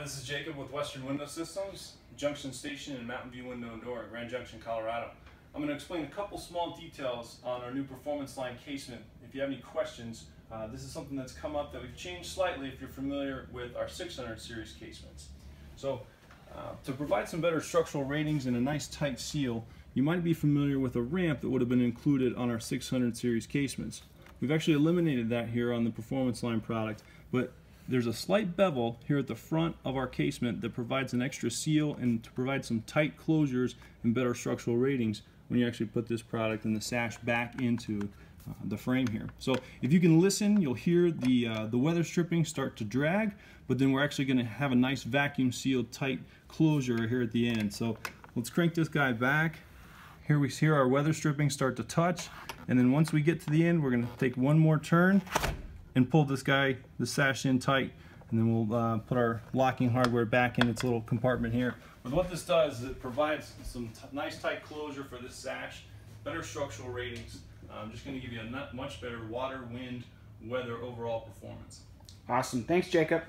Hi, this is Jacob with Western Window Systems, Junction Station in Mountain View Window and Door, Grand Junction, Colorado. I'm going to explain a couple small details on our new Performance Line casement. If you have any questions, this is something that's come up that we've changed slightly if you're familiar with our 600 series casements. So, to provide some better structural ratings and a nice tight seal, you might be familiar with a ramp that would have been included on our 600 series casements. We've actually eliminated that here on the Performance Line product, but there's a slight bevel here at the front of our casement that provides an extra seal and to provide some tight closures and better structural ratings when you actually put this product and the sash back into the frame here. So if you can listen, you'll hear the weather stripping start to drag, but then we're actually going to have a nice vacuum sealed tight closure here at the end. So let's crank this guy back. Here we hear our weather stripping start to touch, and then once we get to the end, we're going to take one more turn and pull this guy, the sash in tight, and then we'll put our locking hardware back in its little compartment here. But what this does is it provides some nice tight closure for this sash, better structural ratings. I'm just going to give you a much better water, wind, weather overall performance. Awesome. Thanks, Jacob.